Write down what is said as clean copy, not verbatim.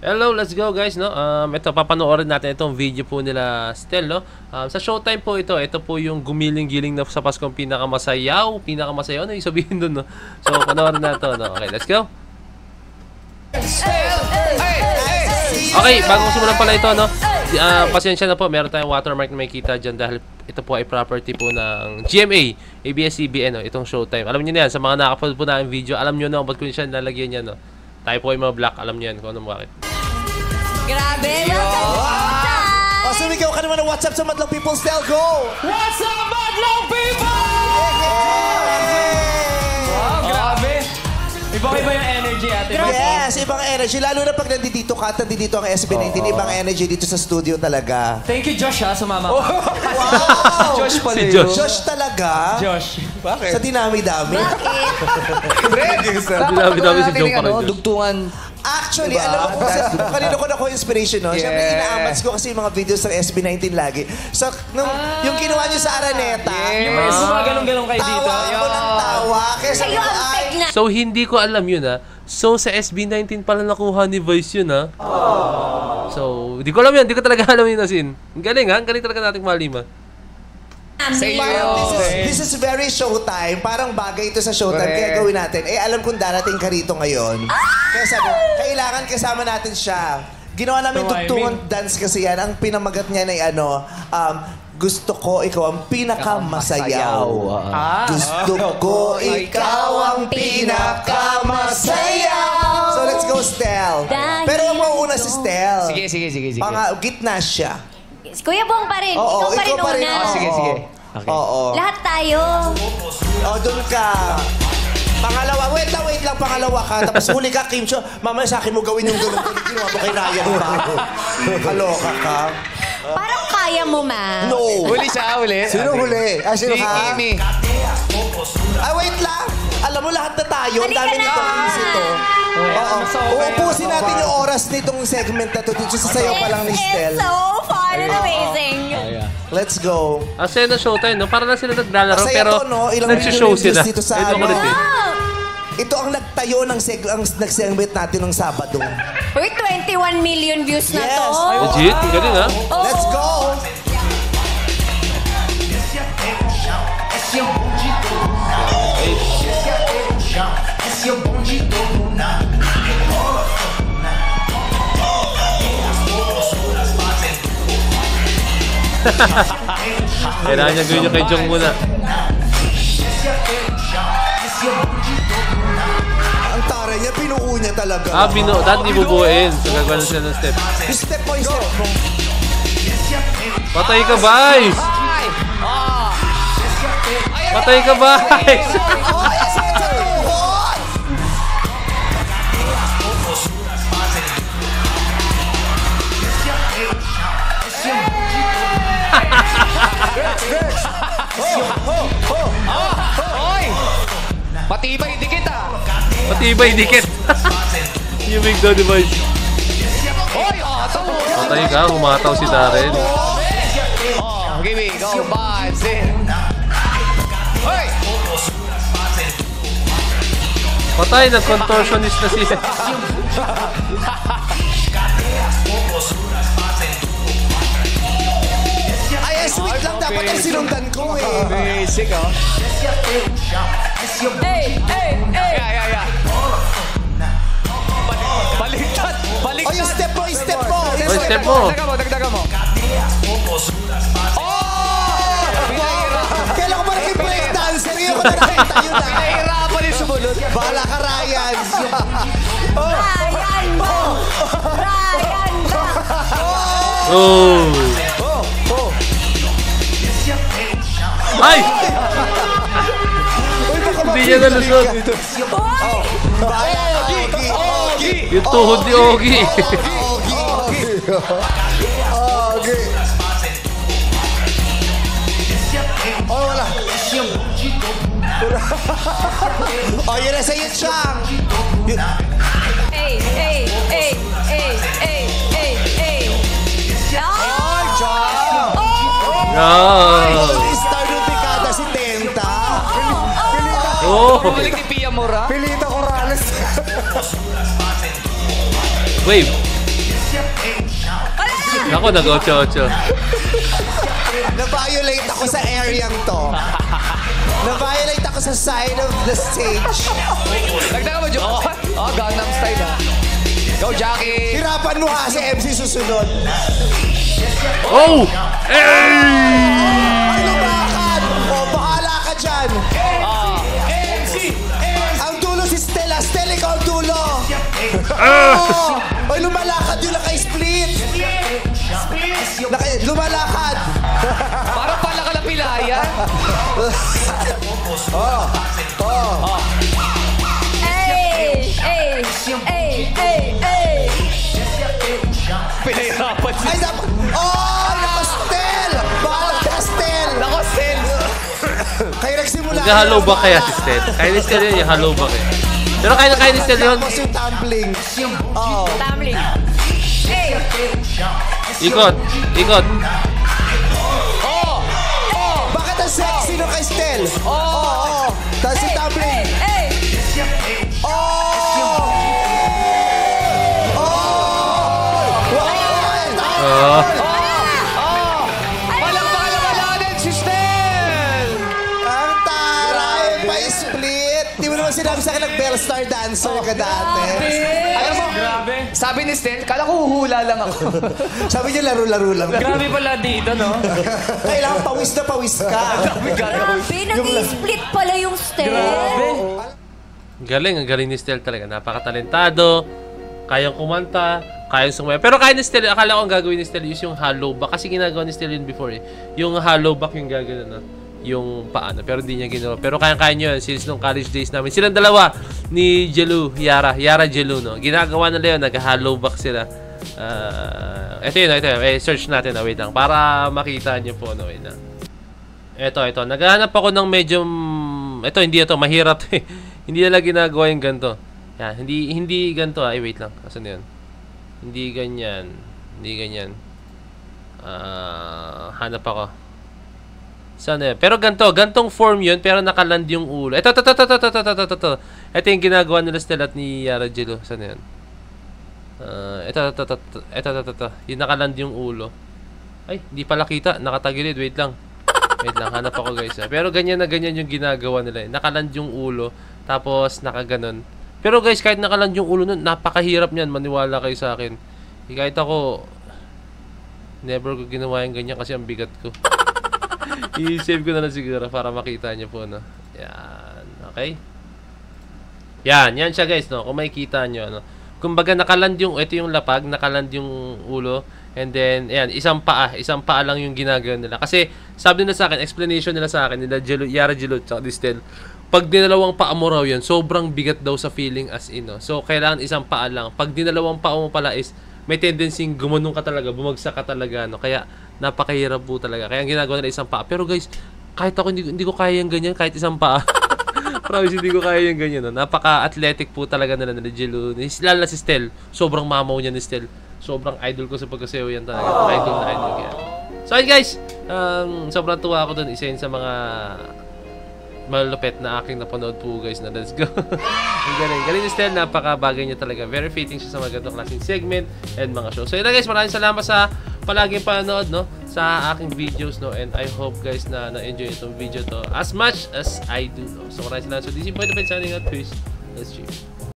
Hello, let's go guys, no? Ito, papanoorin natin itong video po nila Stel, no? Sa Showtime po ito. Ito po yung gumiling-giling na sa Paskong pinakamasayaw. Pinakamasayaw, ano yung sabihin dun, no? So, panoorin na ito, no? Okay, let's go. Okay, bago simulan pala ito, no? Pasensya na po, meron tayong watermark na makikita dyan dahil ito po ay property po ng GMA, ABS-CBN, no? Itong Showtime. Alam niyo na yan, sa mga nakapanood po na video, alam niyo na ba't ko siya nalagyan niya, no? Tayo po ay mga black, alam niyo yan kung anong bakit. Grabe! Oh, sumigaw ka naman ng WhatsApp sa Madlang People, Stel, go! What's up, Madlang People? Wow, grabe! Iba-iba yung energy ate. Yes, ibang energy. Lalo na pag nandito ka at nandito ang SB19, ibang energy dito sa studio talaga. Thank you, Josh, ha, sumama ka. Wow! Josh pala Si yun. Josh. Josh talaga? Josh. Sa dinami-dami. Dami-dami si Joe pa rin. Dugtungan. Actually, alam mo kung kanino ko nakuha inspiration, no? Yes. Siyempre, inaamats ko kasi yung mga videos ng SB19 lagi. So, yung kinuha niyo sa Araneta, Yung may gumagalong-galong kayo dito. tawa ako ng tawa. Kaya sabi ko, ay, So, hindi ko alam yun, ha? So, sa SB19 pala nakuha ni Vice yun, ha? So, hindi ko alam yan. Hindi ko talaga alam yun, asin. Ang galing, ha? Ang galing talaga nating malima. parang this is very Showtime. Parang bagay ito sa Showtime. Kaya gawin natin. Eh, alam kong darating ka rito ngayon. Kaya sabi, kailangan kasama natin siya. Ginawa namin tugtungan dance kasi yan. Ang pinamagat niya ay gusto ko ikaw ang pinakamasayaw. Gusto ko ikaw ang pinakamasayaw. So let's go, Stel. Pero ang mauuna si Stel. Sige. Gitna siya. Kuya Bong pa rin. Oo, ikaw pa rin una. Sige. Okay. Oo. Lahat tayo. Doon ka. Pangalawa, wait lang, pangalawa ka. Tapos huli ka, Kim Cho. Mamaya sa akin mo gawin yung gano'n. Ginawa mo kay Ryan pa. Kaloka ka. Parang kaya mo, ma. No. Huli siya, huli. Sino huli? Sino Si ka? Kimi. Wait lang. Alam mo, lahat na tayo. Ang Halika dami na. nitong ito. Uupusin natin yung oras nitong segment na to. Dito sa sayo pa lang ni Stel. It's so fun and amazing. Let's go. Kasi na Showtime, no? Para na sila naglalaro, Masaya pero to, no? Ilang nagsishow million views sila. dito sa Ito ano. ulit, eh. Ito ang nagtayo ng segment natin ng Sabado. Uy, 21 million views na Yes. to. Legit? Ang galing, ha? Let's go! Kailangan niya gawin yung kay Jong muna. Ang tara niya, pinuo niya talaga. Dati di bubuuin. So, gagawa na sila ng step. Yung step by step. Patay ka, Vice! Patay ka, Vice! Oy! Matibay dikit ah! Matibay dikit. Yung big daddy Vice. Oy! Patay ka, humataw si Darren. Give go, Bansin! Oy! Patay, nag-contortionist na siya. Sweet lang dapat ang sinundan ko eh. Basic oh. Hey! Yeah. Baliktad! Yung step mo. Step mo. Dagdagan mo. Kailan ko ba naging break dancer? Yung ko na nakita yun ah. Nahihirapan yung sumunod. Bahala ka, Ryan. Ryan ba? Ryan ba? Oh! Ay! Hindi niya nalusot. Yung tuhod ni Ogie. Wala. Yun na sa'yo, Chang. Hey! Star ng dekada si Tenta. Oh! Bumalik ni Pia Mora. Pilita Corrales. Wave. Ako, nag-8-8. Na-violate ako sa areang to. Na-violate ako sa side of the stage. Nagtaka mo, Jo? Oh, Gangnam Style ha. Go, Jackie! Hirapan mo ha si MC susunod. Oh! Hey! Ay, lumakad! O, bahala ka dyan. Ang dulo si Stella. Stella, ikaw ang dulo. Ay, lumalakad yung naka-split. Lumalakad. Parang pala ka na pilayan. Hey! Pinahirapan Ay, dapat. Oh, naka-Stel. Bahala ka, Stel. Nako, Stel. Kayo nagsimula. Nag-hollow back kaya si Stel. Kaya ni Stel yun, yung hollow back eh. Pero kaya ni Stel yun. Tapos yung tumbling. Oh. Tumbling. Hey! Ikot. Bakit ang sexy nung kay Stel? Oo. Tapos yung tumbling. Hey! Palakpakan si Stel! Ang taray, pa-split. Di mo naman sinabi sa akin nag-bell star dancer ka dati. Alam mo, Grabe. sabi ni Stel, kala ko huhula lang ako. Sabi niya laro-laro lang. Grabe pala dito, no? Kailangan pawis na pawis ka. Grabe, nag-split pala yung step. Galing, ang galing ni Stel talaga. Napakatalentado. Kayang kumanta. Kayang sumaya. Pero kaya ni Stel, akala ko ang gagawin ni Stel is yung hollow back. Kasi ginagawa ni Stel yun before eh. Yung hollow back yung gagawin na. Yung paano. Pero hindi niya ginawa. Pero kaya niyo yun. Since nung college days namin. Silang dalawa ni Jelu, Yara Jelu, no? Ginagawa nila yun. Nag-hollow back sila. Ito yun. Search natin. Wait lang. Para makita niyo po. Wait lang. Ito. Naghahanap ako ng medyo... Ito, hindi ito. Mahirap eh. Hindi nila ginagawa yung ganito. Yan. Hindi ganito. Ay, wait lang. Asan yun? Hindi ganyan. Hanap ako. Sana yun. Pero gantong form yun, pero nakaland yung ulo. Ito. Ito yung ginagawa nila Stella at ni Yara Jelo. Sana yun? Ito. Yung nakaland yung ulo. Ay, hindi pala kita. Nakatagilid. Wait lang, hanap ako guys. Pero ganyan yung ginagawa nila. Nakaland yung ulo, tapos nakaganon. Pero guys, kahit nakaland yung ulo nun, napakahirap niyan. Maniwala kayo sa akin. Kahit ako, never ko ginawa yung ganyan kasi ang bigat ko. I-save ko na lang siguro para makita niyo po, no? Yan. Okay? Yan siya guys, no? Kung makikita niyo, no? Kumbaga nakaland yung, ito yung lapag, nakaland yung ulo. And then, ayan, isang paa lang yung ginagawa nila. Kasi, sabi nila sa akin, explanation nila sa akin, nila Yara Jelo, tsaka Distel, pag dinalawang paa mo raw yan, sobrang bigat daw sa feeling as in, no? So, kailangan isang paa lang. Pag dinalawang paa mo pala is, may tendency gumanong ka talaga, bumagsak ka talaga, no? Kaya, napakahirap po talaga. Kaya, ang ginagawa nila isang paa. Pero guys, kahit ako, hindi ko kaya yung ganyan, kahit isang paa. Promise, hindi ko kaya yung ganyan, no? Napaka-athletic po talaga nila Jelo. Lalo na si Stel, sobrang mamaw niya ni Stel. Sobrang idol ko sa pagkasayaw yan talaga. Idol na idol kaya. So, ayun guys, sobrang tuwa ako dun. Isa yun sa mga malupet na aking napanood po guys na let's go. Ang galing ni Stel, napakabagay niya talaga. Very fitting siya sa mga ganitong klaseng segment and mga show. So yun na guys, maraming salamat sa palaging panood, no, sa aking videos, no, and I hope guys na na-enjoy itong video to as much as I do, no. So maraming salamat. So this is Boy the Ben signing out. Peace. Let's cheers.